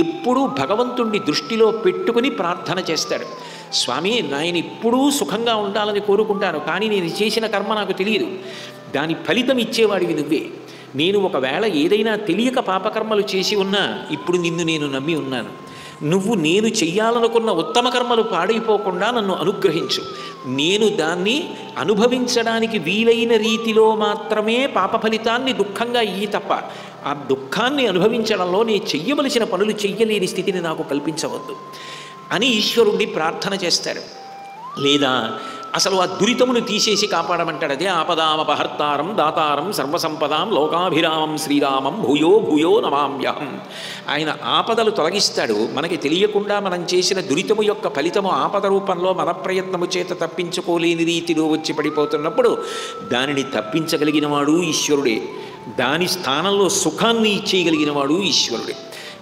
ఎప్పుడూ భగవంతుణ్ణి దృష్టిలో పెట్టుకుని ప్రార్థన చేస్తాడు. స్వామి, నేను ఎప్పుడూ సుఖంగా ఉండాలని కోరుకుంటాను, కానీ నేను చేసిన కర్మ నాకు తెలియదు, దాని ఫలితం ఇచ్చేవాడివి నువ్వే. నేను ఒకవేళ ఏదైనా తెలియక పాపకర్మలు చేసి ఉన్నా ఇప్పుడు నిన్ను నేను నమ్మి ఉన్నాను. నువ్వు నేను చెయ్యాలనుకున్న ఉత్తమ కర్మలు పాడైపోకుండా నన్ను అనుగ్రహించు. నేను దాన్ని అనుభవించడానికి వీలైన రీతిలో మాత్రమే పాప ఫలితాన్ని దుఃఖంగా ఇయ్యి తప్ప ఆ దుఃఖాన్ని అనుభవించడంలో నేను చెయ్యవలసిన పనులు చెయ్యలేని స్థితిని నాకు కల్పించవద్దు అని ఈశ్వరుణ్ణి ప్రార్థన చేస్తాడు. లేదా అసలు ఆ దురితమును తీసేసి కాపాడమంటాడు. అదే ఆపదామపహర్తారం దాతారం సర్వసంపదాం లోకాభిరామం శ్రీరామం భూయో భూయో నమామ్యహం. ఆయన ఆపదలు తొలగిస్తాడు. మనకి తెలియకుండా మనం చేసిన దురితము యొక్క ఫలితము ఆపద రూపంలో మన ప్రయత్నము చేత తప్పించుకోలేని రీతిలో వచ్చి పడిపోతున్నప్పుడు దానిని తప్పించగలిగిన వాడు ఈశ్వరుడే. దాని స్థానంలో సుఖాన్ని ఇచ్చేయగలిగిన వాడు ఈశ్వరుడే.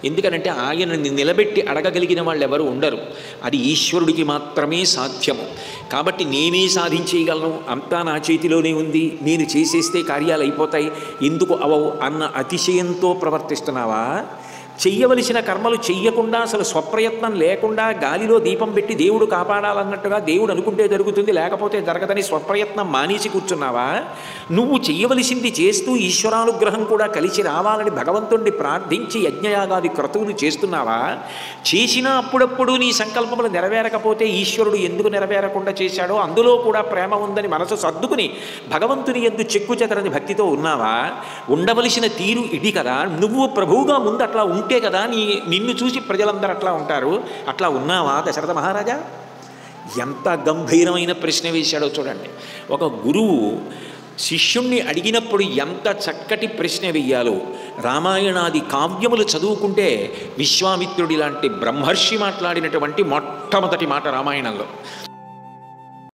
ఎందుకనంటే ఆయనని నిలబెట్టి అడగగలిగిన వాళ్ళు ఎవరు ఉండరు. అది ఈశ్వరుడికి మాత్రమే సాధ్యము. కాబట్టి నేనే సాధించేయగలను, అంతా నా చేతిలోనే ఉంది, నేను చేసేస్తే కార్యాలు అయిపోతాయి, ఎందుకు అవవు అన్న అతిశయంతో ప్రవర్తిస్తున్నావా? చెయ్యవలసిన కర్మలు చెయ్యకుండా అసలు స్వప్రయత్నం లేకుండా గాలిలో దీపం పెట్టి దేవుడు కాపాడాలన్నట్టుగా దేవుడు అనుకుంటే జరుగుతుంది, లేకపోతే జరగదని స్వప్రయత్నం మానేసి కూర్చున్నావా? నువ్వు చెయ్యవలసింది చేస్తూ ఈశ్వరానుగ్రహం కూడా కలిసి రావాలని భగవంతుణ్ణి ప్రార్థించి యజ్ఞయాగాది క్రతువులు చేస్తున్నావా? చేసినా అప్పుడప్పుడు నీ సంకల్పములు నెరవేరకపోతే ఈశ్వరుడు ఎందుకు నెరవేరకుండా చేశాడో అందులో కూడా ప్రేమ ఉందని మనసు సర్దుకుని భగవంతుని యందు చెక్కు చెదరని భక్తితో ఉన్నావా? ఉండవలసిన తీరు ఇది కదా. నువ్వు ప్రభువుగా ముందు అట్లా ఉంటే కదా నిన్ను చూసి ప్రజలందరూ అట్లా ఉంటారు. అట్లా ఉన్నావా దశరథ మహారాజా? ఎంత గంభీరమైన ప్రశ్న వేశాడో చూడండి. ఒక గురువు శిష్యుణ్ణి అడిగినప్పుడు ఎంత చక్కటి ప్రశ్న వెయ్యాలో. రామాయణాది కావ్యములు చదువుకుంటే విశ్వామిత్రుడి లాంటి బ్రహ్మర్షి మాట్లాడినటువంటి మొట్టమొదటి మాట రామాయణంలో